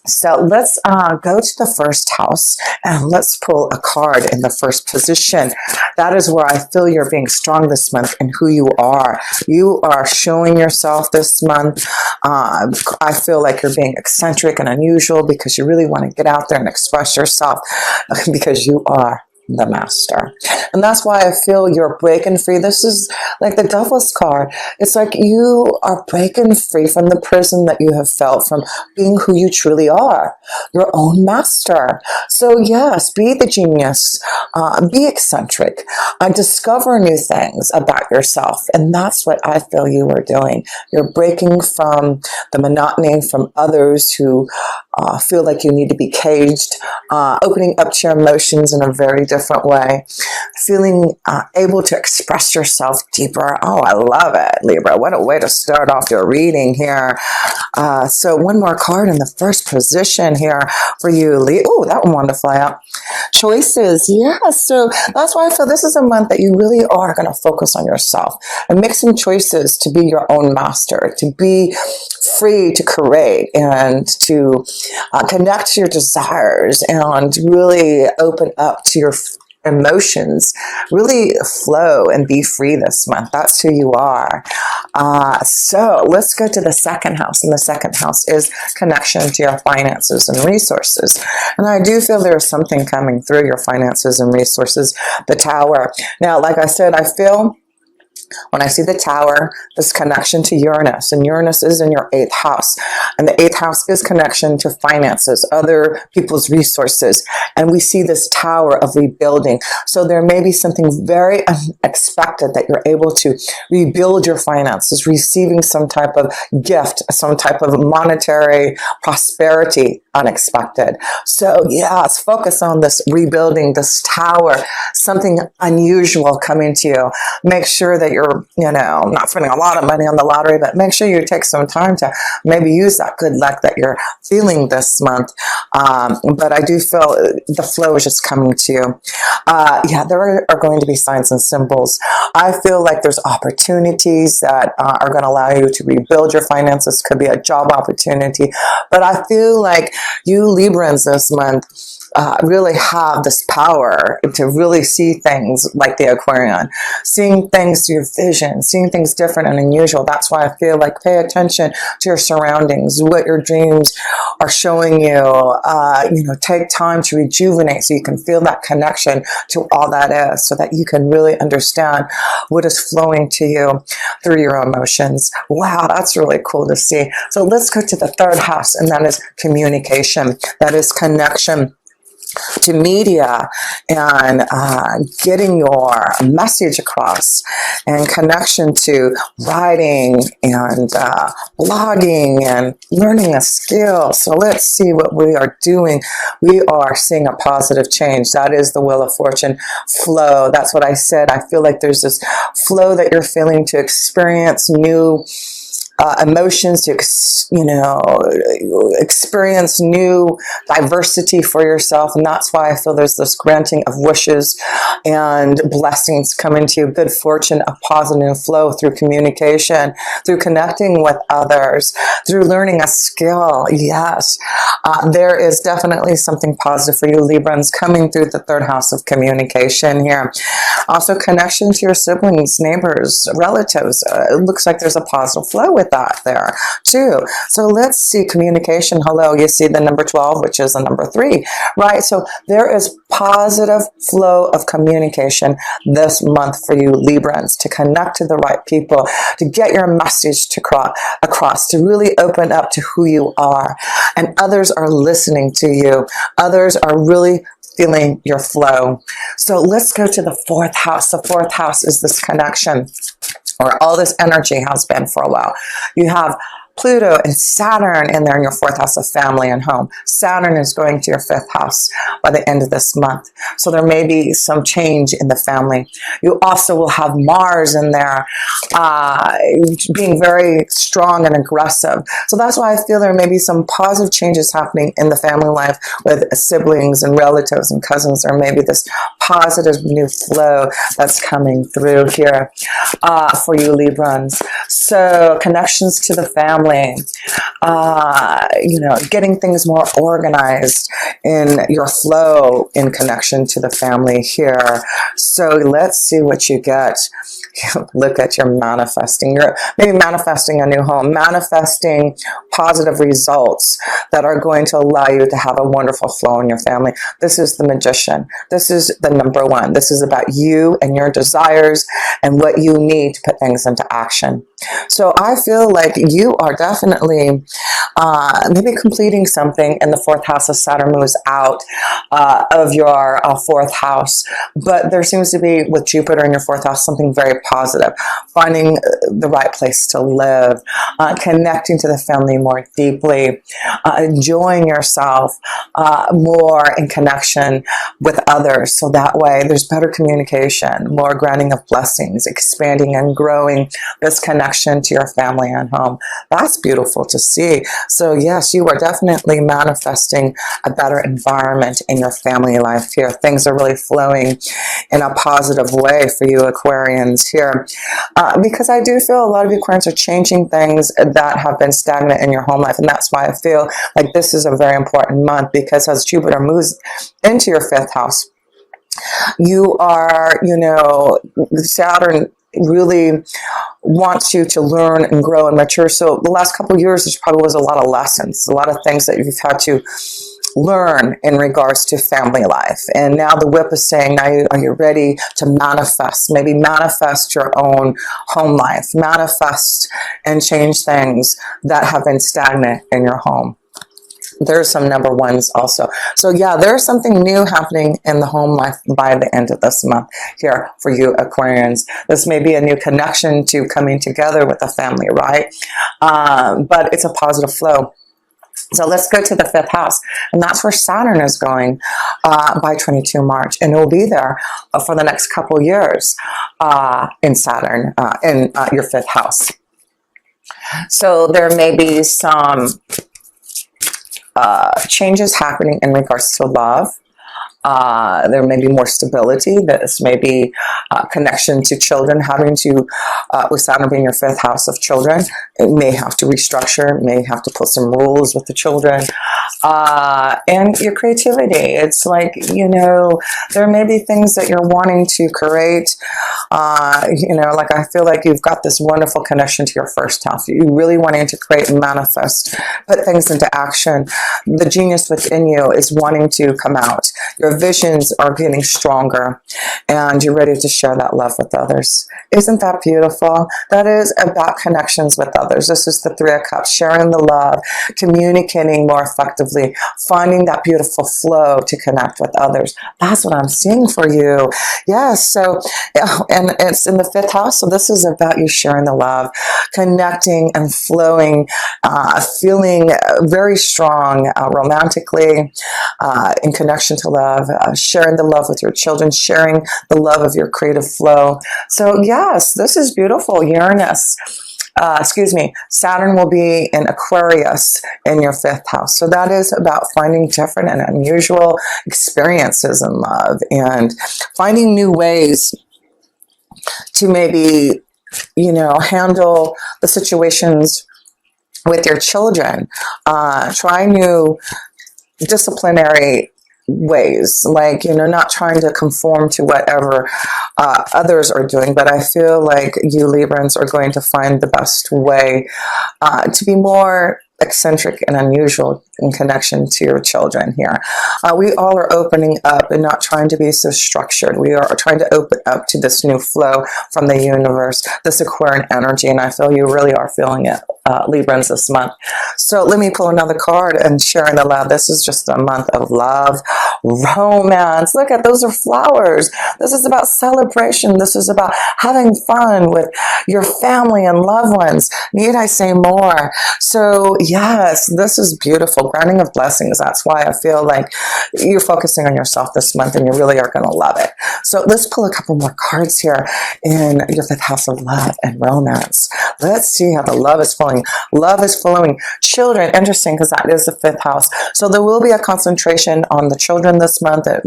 So let's go to the first house and let's pull a card in the first position. That is where I feel you're being strong this month and who you are. You are showing yourself this month. I feel like you're being eccentric and unusual because you really want to get out there and express yourself because you are the master. And that's why I feel you're breaking free. This is like the Devil's card. It's like you are breaking free from the prison that you have felt from being who you truly are, your own master. So yes, be the genius, be eccentric, discover new things about yourself. And that's what I feel you are doing. You're breaking from the monotony, from others who feel like you need to be caged, opening up to your emotions in a very different way, feeling able to express yourself deeper. Oh, I love it, Libra. What a way to start off your reading here. So one more card in the first position here for you, Libra. Oh, that one wanted to fly out. Choices. Yes. So that's why I feel this is a month that you really are going to focus on yourself and make some choices to be your own master, to be free to create and to connect to your desires and really open up to your emotions, really flow and be free this month. That's who you are. So let's go to the second house. And the second house is connection to your finances and resources. And I do feel there is something coming through your finances and resources. The Tower. Now, like I said, I feel when I see the Tower, this connection to Uranus, and Uranus is in your 8th house, and the 8th house is connection to finances, other people's resources, and we see this Tower of rebuilding. So there may be something very unexpected that you're able to rebuild your finances, receiving some type of gift, some type of monetary prosperity, unexpected. So yeah, let's focus on this rebuilding, this Tower, something unusual coming to you. Make sure that you're, not spending a lot of money on the lottery, but make sure you take some time to maybe use that good luck that you're feeling this month. But I do feel the flow is just coming to you. Yeah, there are going to be signs and symbols. I feel like there's opportunities that are going to allow you to rebuild your finances. Could be a job opportunity. But I feel like you Librans this month really have this power to really see things like the Aquarian, seeing things through your vision, seeing things different and unusual. That's why I feel like pay attention to your surroundings, what your dreams are showing you. Take time to rejuvenate so you can feel that connection to all that is, so that you can really understand what is flowing to you through your emotions. Wow, that's really cool to see. So let's go to the third house, and that is communication. That is connection to media and getting your message across, and connection to writing and blogging and learning a skill. So let's see what we are doing. We are seeing a positive change. That is the Wheel of Fortune flow. That's what I said. I feel like there's this flow that you're feeling to experience new emotions, to experience new diversity for yourself. And that's why I feel there's this granting of wishes and blessings coming to you, good fortune, a positive flow through communication, through connecting with others, through learning a skill. Yes, there is definitely something positive for you Librans coming through the third house of communication here. Also, connection to your siblings, neighbors, relatives. It looks like there's a positive flow with that there too. So let's see communication. Hello, you see the number 12, which is the number 3, right? So there is positive flow of communication this month for you Librans, to connect to the right people, to get your message to across, to really open up to who you are. And others are listening to you. Others are really feeling your flow. So let's go to the 4th house. The 4th house is this connection, or all this energy has been for a while. You have Pluto and Saturn in there in your 4th house of family and home. Saturn is going to your 5th house by the end of this month. So there may be some change in the family. You also will have Mars in there being very strong and aggressive. So that's why I feel there may be some positive changes happening in the family life with siblings and relatives and cousins. There may be this positive new flow that's coming through here for you Librans. So connections to the family. family, getting things more organized in your flow in connection to the family here. So let's see what you get. Look at your manifesting. You're maybe manifesting a new home, manifesting positive results that are going to allow you to have a wonderful flow in your family. This is the Magician. This is the number one. This is about you and your desires and what you need to put things into action. So I feel like you are definitely maybe completing something in the fourth house as Saturn moves out of your fourth house. But there seems to be, with Jupiter in your fourth house, something very positive. Finding the right place to live, connecting to the family more deeply, enjoying yourself more in connection with others. So that way there's better communication, more granting of blessings, expanding and growing this connection to your family and home. That's beautiful to see. So yes, you are definitely manifesting a better environment in your family life here. Things are really flowing in a positive way for you Aquarians here. Because I do feel a lot of Aquarians are changing things that have been stagnant in your home life. And that's why I feel like this is a very important month, because as Jupiter moves into your fifth house, you are, Saturn really wants you to learn and grow and mature. So the last couple of years, there probably was a lot of lessons, a lot of things that you've had to learn in regards to family life. And now the whip is saying, now are you ready to manifest, maybe manifest your own home life, manifest and change things that have been stagnant in your home. There's some number ones also. So yeah, there's something new happening in the home life by the end of this month here for you Aquarians. This may be a new connection to coming together with a family, right? But it's a positive flow. So let's go to the fifth house, and that's where Saturn is going by 22 March, and it will be there for the next couple years in Saturn in your fifth house. So there may be some changes happening in regards to love. There may be more stability. This may be connection to children, having to, with Saturn being your fifth house of children, it may have to restructure, may have to put some rules with the children. And your creativity. It's like, there may be things that you're wanting to create. Like I feel like you've got this wonderful connection to your first house. You really wanting to create and manifest, put things into action. The genius within you is wanting to come out. Your visions are getting stronger, and you're ready to share that love with others. Isn't that beautiful? That is about connections with others. This is the Three of Cups, sharing the love, communicating more effectively, finding that beautiful flow to connect with others. That's what I'm seeing for you. Yes, so, and it's in the fifth house, so this is about you sharing the love, connecting and flowing, feeling very strong romantically, in connection to love, sharing the love with your children, sharing the love of your creative flow. So yes, this is beautiful. Saturn will be in Aquarius in your fifth house. So that is about finding different and unusual experiences in love and finding new ways to maybe, handle the situations with your children. Try new disciplinary ways, like, not trying to conform to whatever others are doing, but I feel like you Librans are going to find the best way to be more eccentric and unusual in connection to your children here. We all are opening up and not trying to be so structured. We are trying to open up to this new flow from the universe, this Aquarian energy, and I feel you really are feeling it, Librans, this month. So let me pull another card and sharing the love. This is just a month of love, romance. Look at those are flowers. This is about celebration. This is about having fun with your family and loved ones. Need I say more? So yes, this is beautiful. Granting of blessings. That's why I feel like you're focusing on yourself this month and you really are going to love it. So let's pull a couple more cards here in your fifth house of love and romance. Let's see how the love is flowing. Love is flowing. Children, interesting, because that is the fifth house. So there will be a concentration on the children this month. It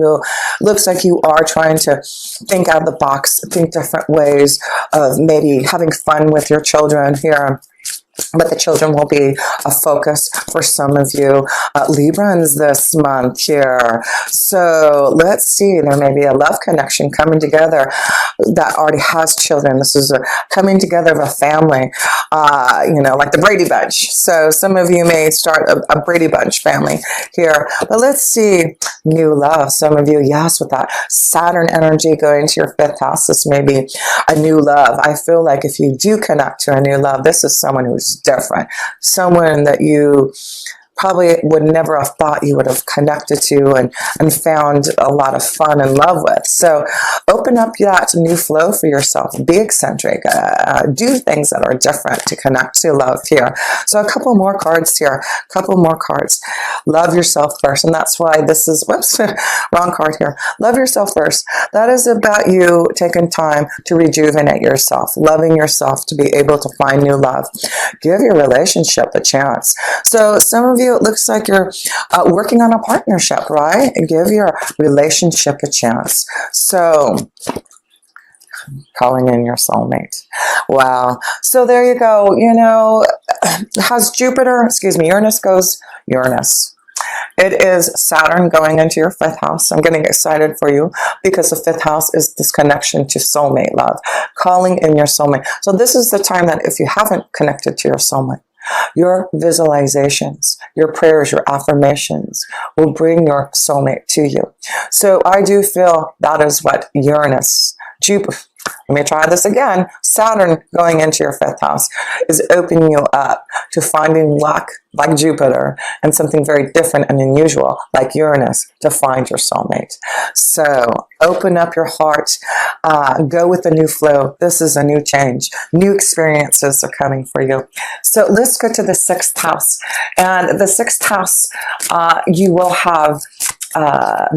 looks like you are trying to think out of the box, think different ways of maybe having fun with your children here. but the children will be a focus for some of you Librans this month here. So let's see, there may be a love connection coming together that already has children. This is a coming together of a family, like the Brady Bunch. So some of you may start a Brady Bunch family here. But let's see, new love. Some of you, yes, with that Saturn energy going to your 5th house, this may be a new love. I feel like if you do connect to a new love, this is someone who's different, someone that you probably would never have thought you would have connected to and found a lot of fun and love with. So open up that new flow for yourself. Be eccentric. Do things that are different to connect to love here. So a couple more cards here. A couple more cards. Love yourself first. And that's why this is, whoops, wrong card here. Love yourself first. That is about you taking time to rejuvenate yourself, loving yourself to be able to find new love. Give your relationship a chance. So some of you, it looks like you're working on a partnership, right? Give your relationship a chance. So, calling in your soulmate. Wow. So there you go. Has Uranus goes Uranus. It is Saturn going into your 5th house. I'm getting excited for you because the 5th house is this connection to soulmate love, calling in your soulmate. So this is the time that if you haven't connected to your soulmate, your visualizations, your prayers, your affirmations will bring your soulmate to you. So I do feel that is what Uranus, Jupiter, let me try this again. Saturn going into your 5th house is opening you up to finding luck like Jupiter and something very different and unusual like Uranus to find your soulmate. So open up your heart, go with the new flow. This is a new change. New experiences are coming for you. So let's go to the 6th house. And the 6th house, you will have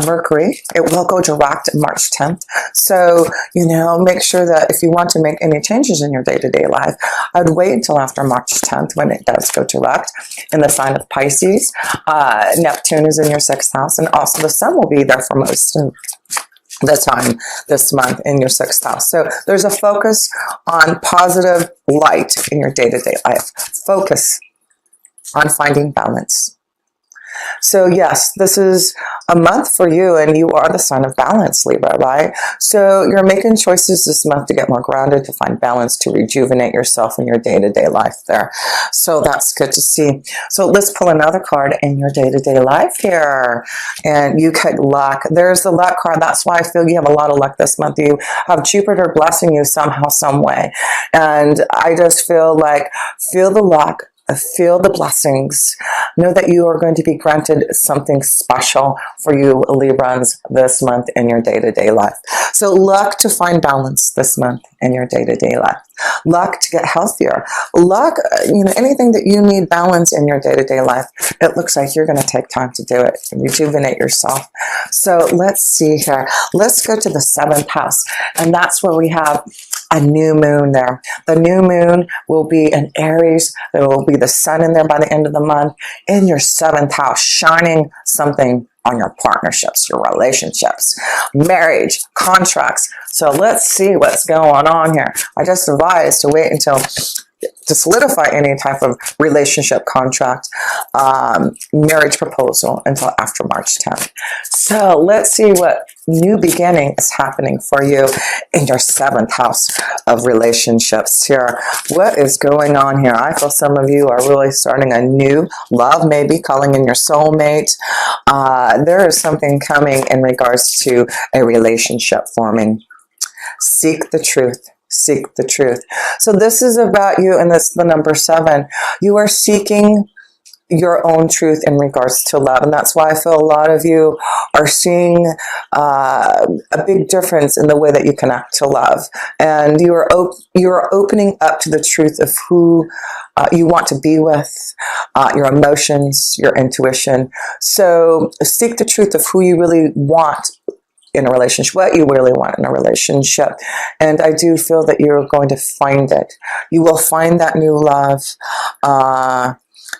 Mercury. It will go direct March 10th. So, make sure that if you want to make any changes in your day-to-day life, I'd wait until after March 10th when it does go direct in the sign of Pisces. Neptune is in your 6th house, and also the sun will be there for most of the time this month in your 6th house. So there's a focus on positive light in your day-to-day life. Focus on finding balance. So yes, this is a month for you, and you are the sign of balance, Libra, right? So you're making choices this month to get more grounded, to find balance, to rejuvenate yourself in your day-to-day life there. So that's good to see. So let's pull another card in your day-to-day life here. And you get luck. There's the luck card. That's why I feel you have a lot of luck this month. You have Jupiter blessing you somehow, some way. And I just feel the luck. Feel the blessings. Know that you are going to be granted something special for you Librans this month in your day-to-day life. So luck to find balance this month in your day-to-day life. Luck to get healthier. Luck, anything that you need balance in your day-to-day life, it looks like you're going to take time to do it and rejuvenate yourself. So let's see here. Let's go to the 7th house. And that's where we have a new moon there. The new moon will be in Aries. There will be the sun in there by the end of the month in your 7th house, shining something on your partnerships, your relationships, marriage, contracts. So let's see what's going on here. I just advise to wait until to solidify any type of relationship contract, marriage proposal until after March 10th. So let's see what new beginning is happening for you in your 7th house of relationships here. What is going on here? I feel some of you are really starting a new love, maybe calling in your soulmate. There is something coming in regards to a relationship forming. Seek the truth. Seek the truth. So this is about you, and that's the number 7. You are seeking your own truth in regards to love, and that's why I feel a lot of you are seeing a big difference in the way that you connect to love, and you are opening up to the truth of who you want to be with, your emotions, your intuition. So seek the truth of who you really want in a relationship, what you really want in a relationship. And I do feel that you're going to find it. You will find that new love.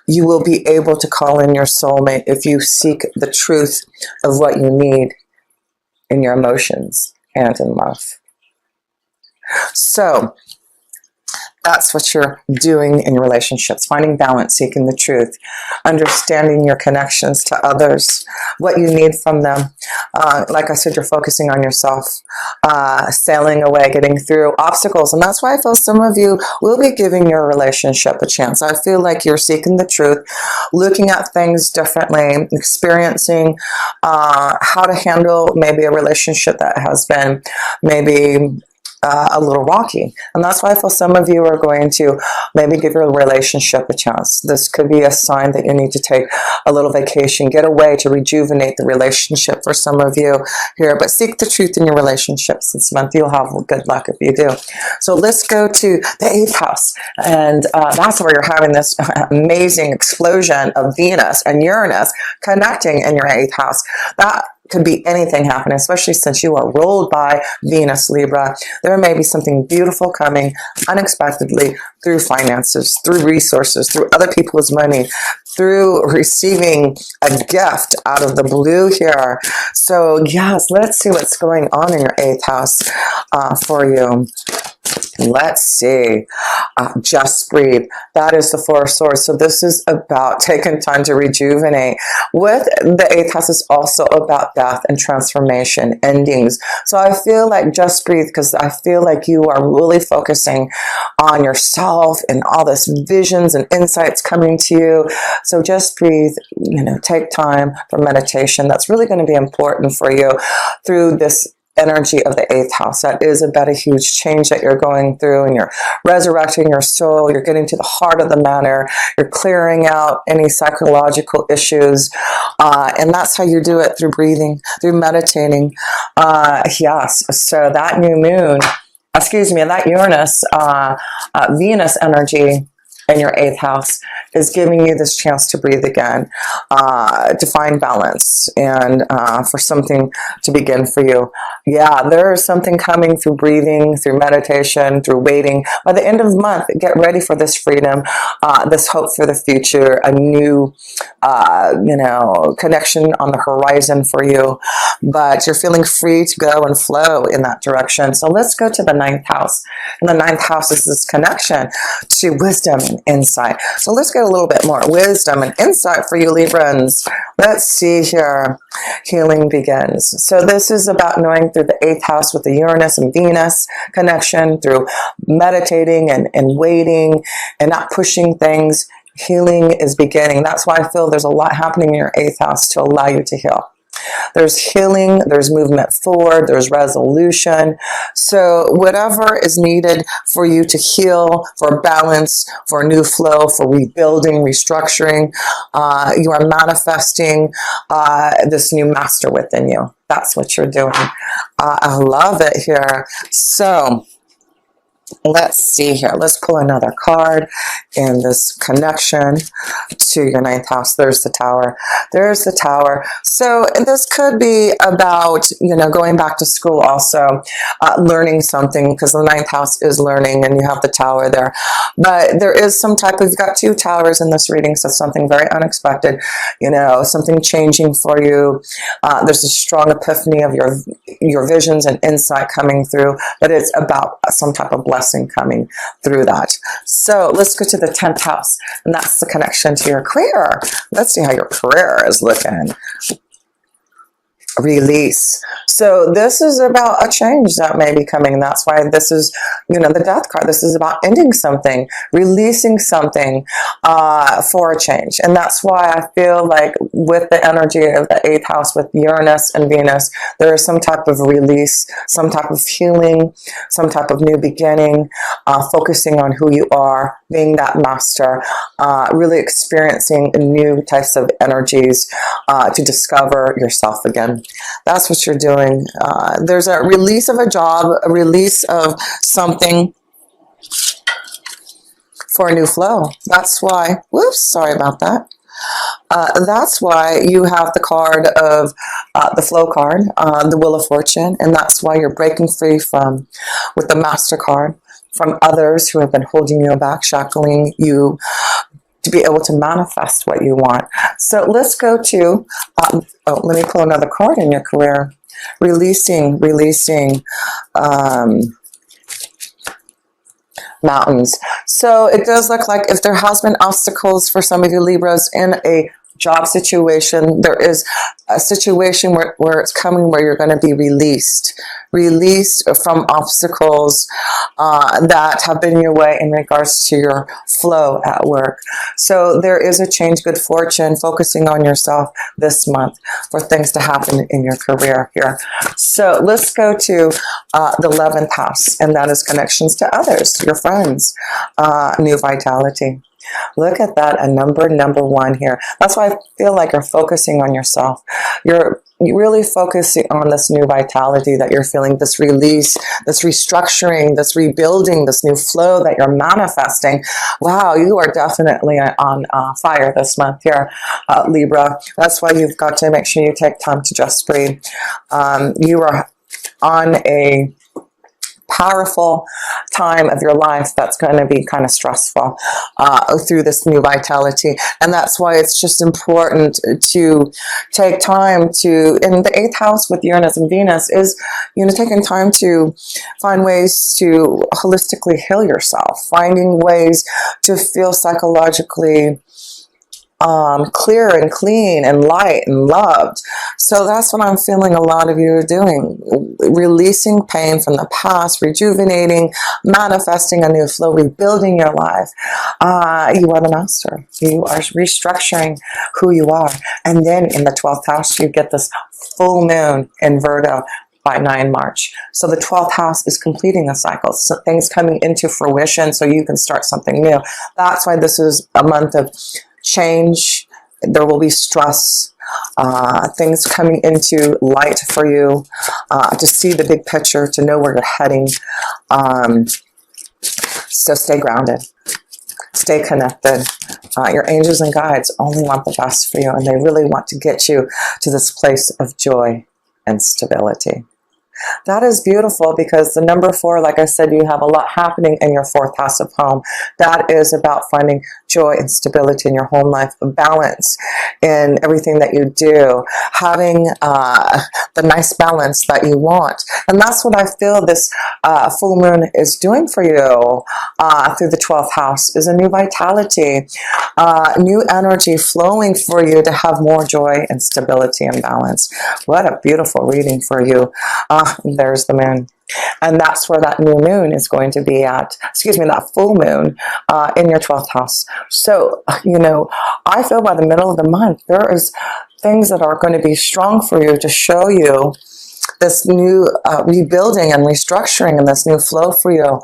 You will be able to call in your soulmate if you seek the truth of what you need in your emotions and in love. So That's what you're doing in your relationships, finding balance, seeking the truth, understanding your connections to others, what you need from them. Like I said, you're focusing on yourself, sailing away, getting through obstacles. And that's why I feel some of you will be giving your relationship a chance. I feel like you're seeking the truth, looking at things differently, experiencing how to handle maybe a relationship that has been maybe a little rocky. And that's why I feel some of you are going to maybe give your relationship a chance. This could be a sign that you need to take a little vacation, get away to rejuvenate the relationship for some of you here. But seek the truth in your relationships this month. You'll have good luck if you do. So let's go to the 8th house. And that's where you're having this amazing explosion of Venus and Uranus connecting in your 8th house. That could be anything happening, especially since you are ruled by Venus, Libra. There may be something beautiful coming unexpectedly through finances, through resources, through other people's money, through receiving a gift out of the blue here. So yes, let's see what's going on in your 8th house for you. Let's see. Just breathe. That is the 4 of Swords. So this is about taking time to rejuvenate. With the 8th house is also about death and transformation, endings. So I feel like just breathe, because I feel like you are really focusing on yourself and all this visions and insights coming to you. So just breathe, take time for meditation. That's really going to be important for you through this energy of the 8th house. That is about a huge change that you're going through, and you're resurrecting your soul. You're getting to the heart of the matter. You're clearing out any psychological issues. And that's how you do it, through breathing, through meditating. Yes. So that new moon, that Uranus, Venus energy in your 8th house is giving you this chance to breathe again, to find balance, and for something to begin for you. Yeah, there is something coming through breathing, through meditation, through waiting. By the end of the month, get ready for this freedom, this hope for the future, a new, connection on the horizon for you. But you're feeling free to go and flow in that direction. So let's go to the 9th house. And the 9th house is this connection to wisdom and insight. So let's get a little bit more wisdom and insight for you, Librans. Let's see here. Healing begins. So this is about knowing through the 8th house with the Uranus and Venus connection, through meditating and waiting and not pushing things. Healing is beginning. That's why I feel there's a lot happening in your 8th house to allow you to heal. There's healing, there's movement forward, there's resolution. So whatever is needed for you to heal, for balance, for a new flow, for rebuilding, restructuring, you are manifesting this new master within you. That's what you're doing. I love it here. So let's see here. Let's pull another card in this connection to your 9th house. There's the Tower. There's the Tower. So this could be about, going back to school also, learning something, because the 9th house is learning, and you have the Tower there. But there is some type of, you've got 2 towers in this reading, so something very unexpected, something changing for you. There's a strong epiphany of your visions and insight coming through, but it's about some type of blessing coming through that. So let's go to the 10th house, and that's the connection to your career. Let's see how your career is looking. Release. So this is about a change that may be coming, and that's why this is, the Death card. This is about ending something, releasing something for a change. And that's why I feel like with the energy of the 8th house with Uranus and Venus, there is some type of release, some type of healing, some type of new beginning, focusing on who you are, being that master, really experiencing new types of energies to discover yourself again. That's what you're doing. There's a release of a job, a release of something for a new flow. That's why, whoops, sorry about that. That's why you have the card of the flow card, the Wheel of Fortune, and that's why you're breaking free with the Master card, from others who have been holding you back, shackling you, to be able to manifest what you want. So let's go to, let me pull another card in your career. Releasing, mountains. So it does look like if there has been obstacles for some of you Libras in a job situation, there is a situation where it's coming where you're going to be released from obstacles that have been in your way in regards to your flow at work. So there is a change, good fortune, focusing on yourself this month for things to happen in your career here. So let's go to the 11th house, and that is connections to others, your friends, new vitality. Look at that, a number one here. That's why I feel like you're focusing on yourself. You're really focusing on this new vitality that you're feeling, this release, this restructuring, this rebuilding, this new flow that you're manifesting. Wow, you are definitely on fire this month here, Libra. That's why you've got to make sure you take time to just breathe. You are on a powerful time of your life that's going to be kind of stressful through this new vitality, and that's why it's just important to take time to, in the 8th house with Uranus and Venus, is, you know, taking time to find ways to holistically heal yourself, finding ways to feel psychologically clear and clean and light and loved. So that's what I'm feeling a lot of you are doing, releasing pain from the past, rejuvenating, manifesting a new flow, rebuilding your life. You are the master. You are restructuring who you are. And then in the 12th house, you get this full moon in Virgo by 9 March. So the 12th house is completing a cycle. So things coming into fruition so you can start something new. That's why this is a month of change. There will be stress, things coming into light for you, to see the big picture, to know where you're heading. So stay grounded, stay connected. Your angels and guides only want the best for you, and they really want to get you to this place of joy and stability. That is beautiful, because the number 4, like I said, you have a lot happening in your 4th house of home. That is about finding joy and stability in your home life, balance in everything that you do, having the nice balance that you want. And that's what I feel this full moon is doing for you through the 12th house, is a new vitality, new energy flowing for you to have more joy and stability and balance. What a beautiful reading for you. There's the moon. And that's where that new moon is going to be at, that full moon in your 12th house. So, you know, I feel by the middle of the month, there is things that are going to be strong for you to show you this new rebuilding and restructuring and this new flow for you.